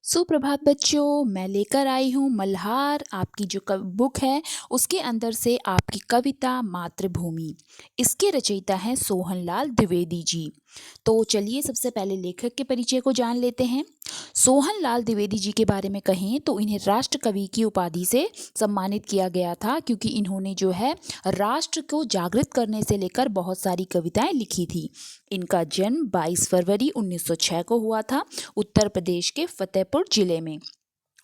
सुप्रभात बच्चों, मैं लेकर आई हूँ मल्हार आपकी जो बुक है उसके अंदर से आपकी कविता मातृभूमि। इसके रचयिता हैं सोहनलाल द्विवेदी जी। तो चलिए सबसे पहले लेखक के परिचय को जान लेते हैं। सोहनलाल द्विवेदी जी के बारे में कहें तो इन्हें राष्ट्र कवि की उपाधि से सम्मानित किया गया था, क्योंकि इन्होंने जो है राष्ट्र को जागृत करने से लेकर बहुत सारी कविताएं लिखी थी। इनका जन्म 22 फरवरी 1906 को हुआ था उत्तर प्रदेश के फतेहपुर जिले में।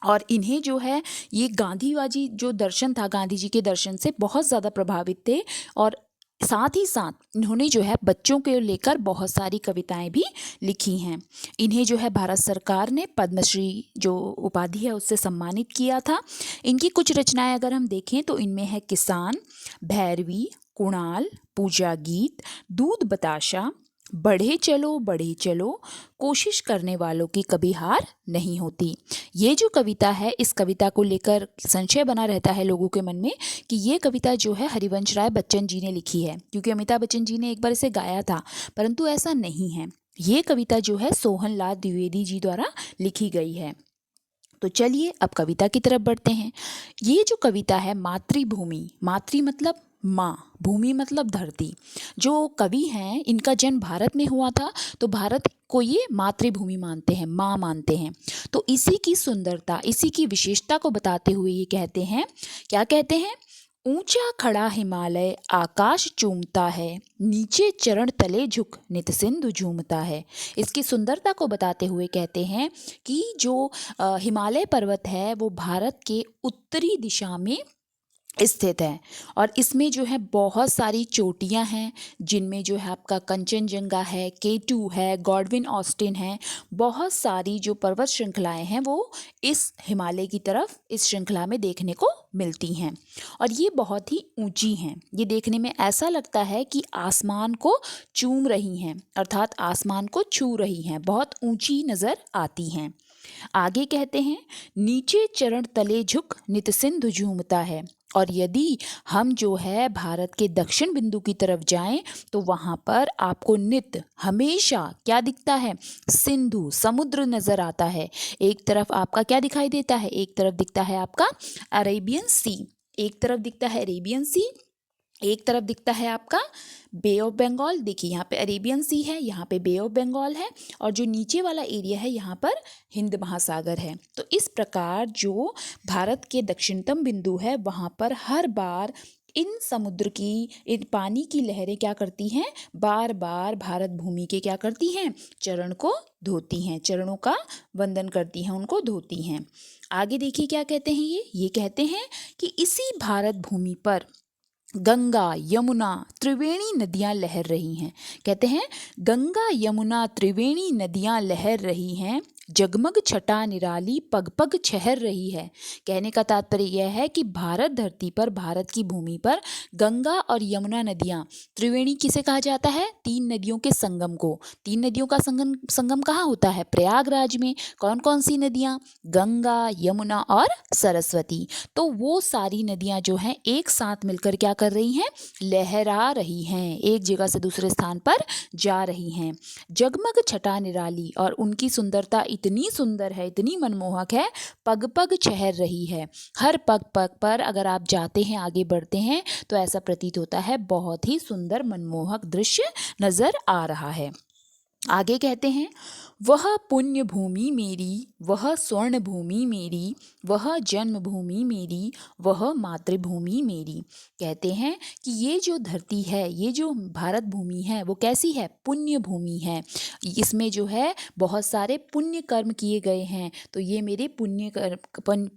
और इन्हें जो है ये गांधीवादी जो दर्शन था, गांधी जी के दर्शन से बहुत ज़्यादा प्रभावित थे। और साथ ही साथ इन्होंने जो है बच्चों के लेकर बहुत सारी कविताएं भी लिखी हैं। इन्हें जो है भारत सरकार ने पद्मश्री जो उपाधि है उससे सम्मानित किया था। इनकी कुछ रचनाएं अगर हम देखें तो इनमें है किसान, भैरवी, कुणाल, पूजा गीत, दूध बताशा, बढ़े चलो, कोशिश करने वालों की कभी हार नहीं होती। ये जो कविता है, इस कविता को लेकर संशय बना रहता है लोगों के मन में कि ये कविता जो है हरिवंश राय बच्चन जी ने लिखी है, क्योंकि अमिताभ बच्चन जी ने एक बार इसे गाया था, परंतु ऐसा नहीं है। ये कविता जो है सोहनलाल द्विवेदी जी द्वारा लिखी गई है। तो चलिए अब कविता की तरफ बढ़ते हैं। ये जो कविता है मातृभूमि, मातृ मतलब माँ, भूमि मतलब धरती। जो कवि हैं इनका जन्म भारत में हुआ था, तो भारत को ये मातृभूमि मानते हैं, माँ मानते हैं। तो इसी की सुंदरता, इसी की विशेषता को बताते हुए ये कहते हैं, क्या कहते हैं? ऊंचा खड़ा हिमालय आकाश चूमता है, नीचे चरण तले झुक नित सिंधु झूमता है। इसकी सुंदरता को बताते हुए कहते हैं कि जो हिमालय पर्वत है वो भारत के उत्तरी दिशा में स्थित है, और इसमें जो है बहुत सारी चोटियां हैं, जिनमें जो है आपका कंचनजंगा है, K2 है, गॉडविन ऑस्टिन है। बहुत सारी जो पर्वत श्रृंखलाएं हैं वो इस हिमालय की तरफ इस श्रृंखला में देखने को मिलती हैं, और ये बहुत ही ऊंची हैं। ये देखने में ऐसा लगता है कि आसमान को चूम रही हैं, अर्थात आसमान को छू रही हैं, बहुत ऊंची नज़र आती हैं। आगे कहते हैं, नीचे चरण तले झुक नित सिंधु झूमता है। और यदि हम जो है भारत के दक्षिण बिंदु की तरफ जाएं तो वहाँ पर आपको नित हमेशा क्या दिखता है? सिंधु, समुद्र नजर आता है। एक तरफ आपका क्या दिखाई देता है? एक तरफ दिखता है आपका अरेबियन सी, एक तरफ दिखता है अरेबियन सी, एक तरफ दिखता है आपका बे ऑफ बंगाल। देखिए यहाँ पे अरेबियन सी है, यहाँ पे बे ऑफ बंगाल है, और जो नीचे वाला एरिया है यहाँ पर हिंद महासागर है। तो इस प्रकार जो भारत के दक्षिणतम बिंदु है वहाँ पर हर बार इन समुद्र की, इन पानी की लहरें क्या करती हैं? बार बार भारत भूमि के क्या करती हैं? चरण को धोती हैं, चरणों का वंदन करती हैं, उनको धोती हैं। आगे देखिए क्या कहते हैं ये कहते हैं कि इसी भारत भूमि पर गंगा यमुना त्रिवेणी नदियां लहर रही हैं। कहते हैं गंगा यमुना त्रिवेणी नदियां लहर रही हैं, जगमग छटा निराली पग पग छहर रही है। कहने का तात्पर्य यह है कि भारत धरती पर, भारत की भूमि पर गंगा और यमुना नदियां, त्रिवेणी किसे कहा जाता है? तीन नदियों के संगम को। तीन नदियों का संगम कहाँ होता है? प्रयागराज में। कौन कौन सी नदियां? गंगा, यमुना और सरस्वती। तो वो सारी नदियां जो हैं एक साथ मिलकर क्या कर रही हैं? लहरा रही हैं, एक जगह से दूसरे स्थान पर जा रही हैं। जगमग छटा निराली, और उनकी सुंदरता इतनी सुंदर है, इतनी मनमोहक है, पग पग छहर रही है। हर पग पग पर अगर आप जाते हैं, आगे बढ़ते हैं, तो ऐसा प्रतीत होता है बहुत ही सुंदर मनमोहक दृश्य नजर आ रहा है। आगे कहते हैं, वह पुण्य भूमि मेरी, वह स्वर्ण भूमि मेरी, वह जन्मभूमि मेरी, वह मातृभूमि मेरी। कहते हैं कि ये जो धरती है, ये जो भारत भूमि है, वो कैसी है? पुण्य भूमि है। इसमें जो है बहुत सारे पुण्य कर्म किए गए हैं, तो ये मेरे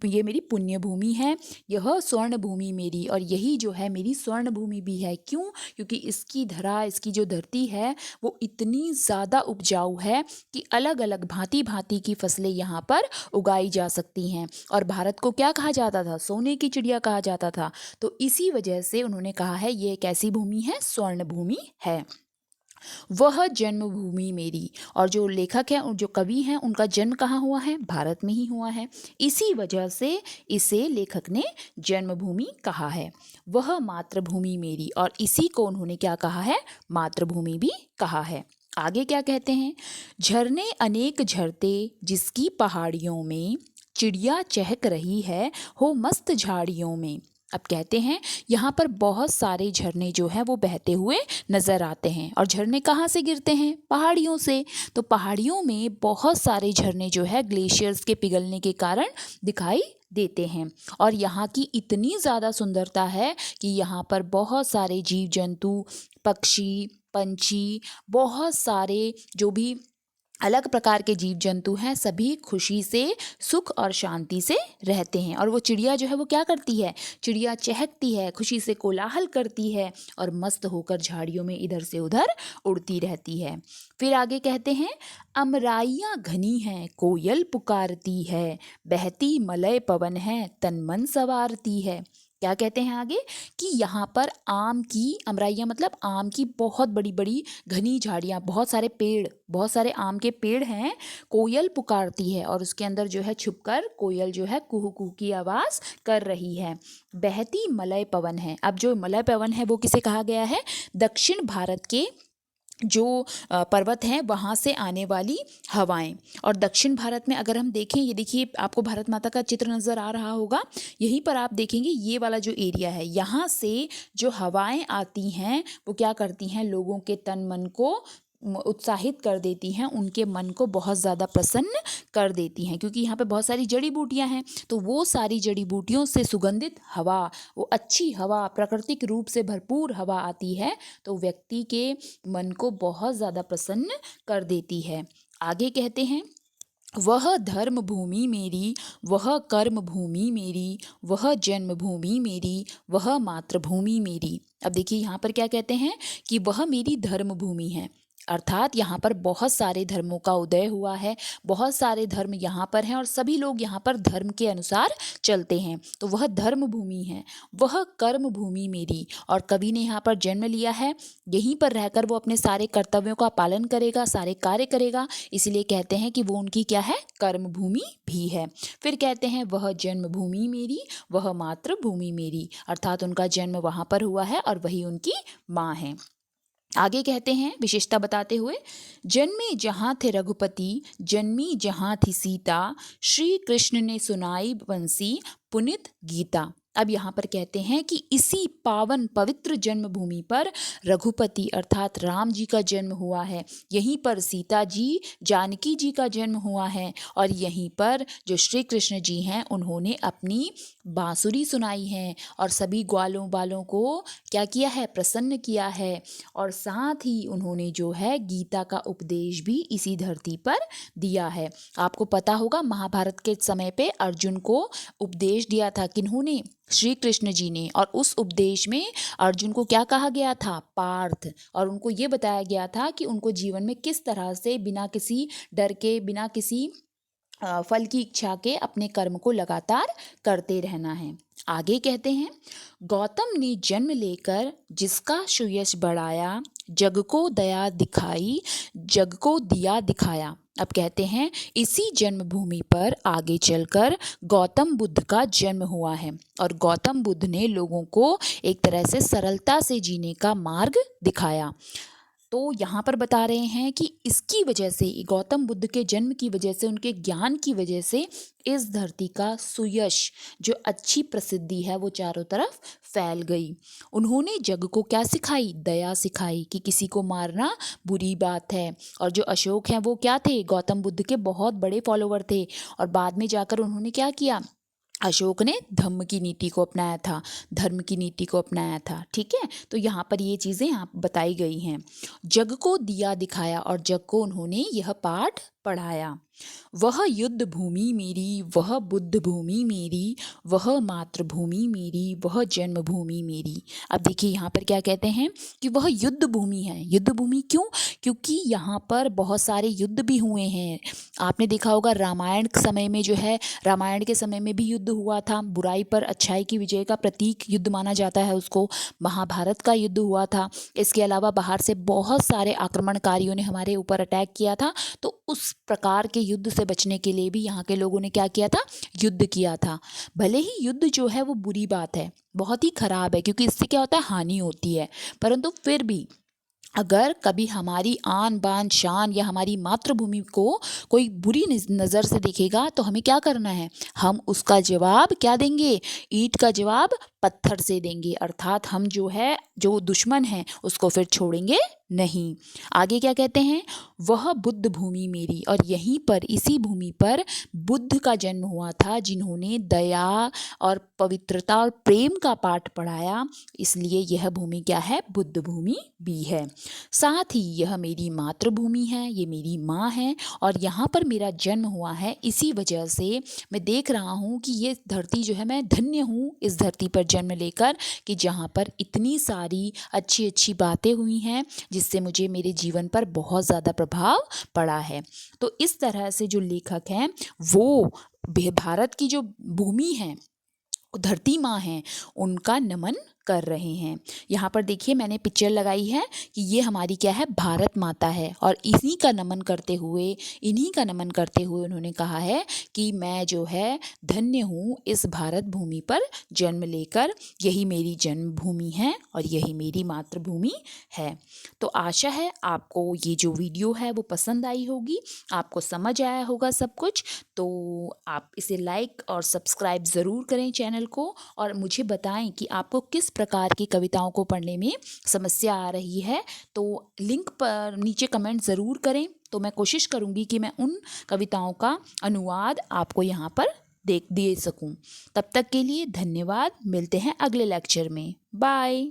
ये मेरी पुण्य भूमि है। यह स्वर्ण भूमि मेरी, और यही जो है मेरी स्वर्ण भूमि भी है। क्यों? क्योंकि इसकी धरा, इसकी जो धरती है वो इतनी ज़्यादा उपजाऊ है कि अलग अलग भांति भांति की फसलें यहाँ पर उगाई जा सकती हैं। और भारत को क्या कहा जाता था? सोने की चिड़िया कहा जाता था। तो इसी वजह से उन्होंने कहा है ये एक ऐसी भूमि है, स्वर्ण भूमि है। वह जन्मभूमि मेरी, और जो लेखक हैं, जो कवि हैं, उनका जन्म कहाँ हुआ है? भारत में ही हुआ है। इसी वजह से इसे लेखक ने जन्मभूमि कहा है। वह मातृभूमि मेरी, और इसी को उन्होंने क्या कहा है? मातृभूमि भी कहा है। आगे क्या कहते हैं, झरने अनेक झरते जिसकी पहाड़ियों में, चिड़िया चहक रही है हो मस्त झाड़ियों में। अब कहते हैं यहाँ पर बहुत सारे झरने जो हैं वो बहते हुए नजर आते हैं। और झरने कहाँ से गिरते हैं, पहाड़ियों से। तो पहाड़ियों में बहुत सारे झरने जो है ग्लेशियर्स के पिघलने के कारण दिखाई देते हैं। और यहाँ की इतनी ज़्यादा सुंदरता है कि यहाँ पर बहुत सारे जीव जंतु, पक्षी, पंछी, बहुत सारे जो भी अलग प्रकार के जीव जंतु हैं, सभी खुशी से, सुख और शांति से रहते हैं। और वो चिड़िया जो है वो क्या करती है, चिड़िया चहकती है, खुशी से कोलाहल करती है और मस्त होकर झाड़ियों में इधर से उधर उड़ती रहती है। फिर आगे कहते हैं, अमराइयाँ घनी हैं कोयल पुकारती है, बहती मलय पवन है तन मन संवारती है। क्या कहते हैं आगे कि यहाँ पर आम की, अमराइयाँ मतलब आम की बहुत बड़ी बड़ी घनी झाड़ियाँ, बहुत सारे पेड़, बहुत सारे आम के पेड़ हैं, कोयल पुकारती है और उसके अंदर जो है छुपकर कोयल जो है कुहू कुहू की आवाज़ कर रही है। बहती मलय पवन है। अब जो मलय पवन है वो किसे कहा गया है, दक्षिण भारत के जो पर्वत हैं वहाँ से आने वाली हवाएं। और दक्षिण भारत में अगर हम देखें, ये देखिए आपको भारत माता का चित्र नज़र आ रहा होगा, यहीं पर आप देखेंगे ये वाला जो एरिया है, यहाँ से जो हवाएं आती हैं वो क्या करती हैं, लोगों के तन मन को उत्साहित कर देती हैं, उनके मन को बहुत ज़्यादा प्रसन्न कर देती हैं। क्योंकि यहाँ पे बहुत सारी जड़ी बूटियाँ हैं, तो वो सारी जड़ी बूटियों से सुगंधित हवा, वो अच्छी हवा, प्राकृतिक रूप से भरपूर हवा आती है तो व्यक्ति के मन को बहुत ज़्यादा प्रसन्न कर देती है। आगे कहते हैं, वह धर्म भूमि मेरी, वह कर्म भूमि मेरी, वह जन्म भूमि मेरी, वह मातृभूमि मेरी। अब देखिए यहाँ पर क्या कहते हैं कि वह मेरी धर्म भूमि है, अर्थात यहाँ पर बहुत सारे धर्मों का उदय हुआ है, बहुत सारे धर्म यहाँ पर हैं और सभी लोग यहाँ पर धर्म के अनुसार चलते हैं। तो वह धर्म भूमि है, वह कर्म भूमि मेरी। और कवि ने यहाँ पर जन्म लिया है, यहीं पर रहकर वो अपने सारे कर्तव्यों का पालन करेगा, सारे कार्य करेगा, इसलिए कहते हैं कि वो उनकी क्या है, कर्म भूमि भी है। फिर कहते हैं, वह जन्मभूमि मेरी, वह मातृभूमि मेरी, अर्थात उनका जन्म वहाँ पर हुआ है और वही उनकी माँ है। आगे कहते हैं विशेषता बताते हुए, जन्मे जहाँ थे रघुपति, जन्मी जहाँ थी सीता, श्री कृष्ण ने सुनाई बंसी पुनित गीता। अब यहाँ पर कहते हैं कि इसी पावन पवित्र जन्मभूमि पर रघुपति अर्थात राम जी का जन्म हुआ है, यहीं पर सीता जी, जानकी जी का जन्म हुआ है और यहीं पर जो श्री कृष्ण जी हैं उन्होंने अपनी बांसुरी सुनाई है और सभी ग्वालों बालों को क्या किया है, प्रसन्न किया है। और साथ ही उन्होंने जो है गीता का उपदेश भी इसी धरती पर दिया है। आपको पता होगा महाभारत के समय पे अर्जुन को उपदेश दिया था किन्होंने, श्री कृष्ण जी ने। और उस उपदेश में अर्जुन को क्या कहा गया था, पार्थ। और उनको ये बताया गया था कि उनको जीवन में किस तरह से बिना किसी डर के, बिना किसी फल की इच्छा के अपने कर्म को लगातार करते रहना है। आगे कहते हैं, गौतम ने जन्म लेकर जिसका सुयश बढ़ाया, जग को दया दिखाई, जग को दिया दिखाया। अब कहते हैं इसी जन्मभूमि पर आगे चलकर गौतम बुद्ध का जन्म हुआ है और गौतम बुद्ध ने लोगों को एक तरह से सरलता से जीने का मार्ग दिखाया। तो यहाँ पर बता रहे हैं कि इसकी वजह से, गौतम बुद्ध के जन्म की वजह से, उनके ज्ञान की वजह से इस धरती का सुयश, जो अच्छी प्रसिद्धि है, वो चारों तरफ फैल गई। उन्होंने जग को क्या सिखाई, दया सिखाई कि किसी को मारना बुरी बात है। और जो अशोक हैं वो क्या थे, गौतम बुद्ध के बहुत बड़े फॉलोवर थे और बाद में जाकर उन्होंने क्या किया, अशोक ने धम्म की नीति को अपनाया था, धर्म की नीति को अपनाया था। ठीक है, तो यहाँ पर ये चीज़ें यहाँ बताई गई हैं। जग को दिया दिखाया और जग को उन्होंने यह पाठ पढ़ाया। वह युद्ध भूमि मेरी, वह बुद्ध भूमि मेरी, वह मातृभूमि मेरी, वह जन्मभूमि मेरी। अब देखिए यहाँ पर क्या कहते हैं कि वह युद्ध भूमि है। युद्ध भूमि क्यों, क्योंकि यहाँ पर बहुत सारे युद्ध भी हुए हैं। आपने देखा होगा रामायण समय में जो है, रामायण के समय में भी युद्ध हुआ था, बुराई पर अच्छाई की विजय का प्रतीक युद्ध माना जाता है उसको। महाभारत का युद्ध हुआ था। इसके अलावा बाहर से बहुत सारे आक्रमणकारियों ने हमारे ऊपर अटैक किया था, तो उस प्रकार के युद्ध से बचने के लिए भी यहाँ के लोगों ने क्या किया था, युद्ध किया था। भले ही युद्ध जो है वो बुरी बात है, बहुत ही खराब है, क्योंकि इससे क्या होता है, हानि होती है, परंतु फिर भी अगर कभी हमारी आन बान शान या हमारी मातृभूमि को कोई बुरी नज़र से देखेगा तो हमें क्या करना है, हम उसका जवाब क्या देंगे, ईंट का जवाब पत्थर से देंगे। अर्थात हम जो है, जो दुश्मन है उसको फिर छोड़ेंगे नहीं। आगे क्या कहते हैं, वह बुद्ध भूमि मेरी, और यहीं पर इसी भूमि पर बुद्ध का जन्म हुआ था, जिन्होंने दया और पवित्रता और प्रेम का पाठ पढ़ाया, इसलिए यह भूमि क्या है, बुद्ध भूमि भी है। साथ ही यह मेरी मातृभूमि है, ये मेरी माँ है, और यहाँ पर मेरा जन्म हुआ है। इसी वजह से मैं देख रहा हूँ कि ये धरती जो है, मैं धन्य हूँ इस धरती पर जन्म लेकर, कि जहाँ पर इतनी सारी अच्छी अच्छी बातें हुई हैं जिससे मुझे मेरे जीवन पर बहुत ज़्यादा प्रभाव पड़ा है। तो इस तरह से जो लेखक हैं वो भारत की जो भूमि है, धरती माँ हैं, उनका नमन कर रहे हैं। यहाँ पर देखिए मैंने पिक्चर लगाई है कि ये हमारी क्या है, भारत माता है, और इन्हीं का नमन करते हुए उन्होंने कहा है कि मैं जो है धन्य हूँ इस भारत भूमि पर जन्म लेकर, यही मेरी जन्मभूमि है और यही मेरी मातृभूमि है। तो आशा है आपको ये जो वीडियो है वो पसंद आई होगी, आपको समझ आया होगा सब कुछ। तो आप इसे लाइक और सब्सक्राइब ज़रूर करें चैनल को, और मुझे बताएं कि आपको किस प्रकार की कविताओं को पढ़ने में समस्या आ रही है। तो लिंक पर नीचे कमेंट ज़रूर करें, तो मैं कोशिश करूँगी कि मैं उन कविताओं का अनुवाद आपको यहाँ पर दे सकूँ। तब तक के लिए धन्यवाद, मिलते हैं अगले लेक्चर में, बाय।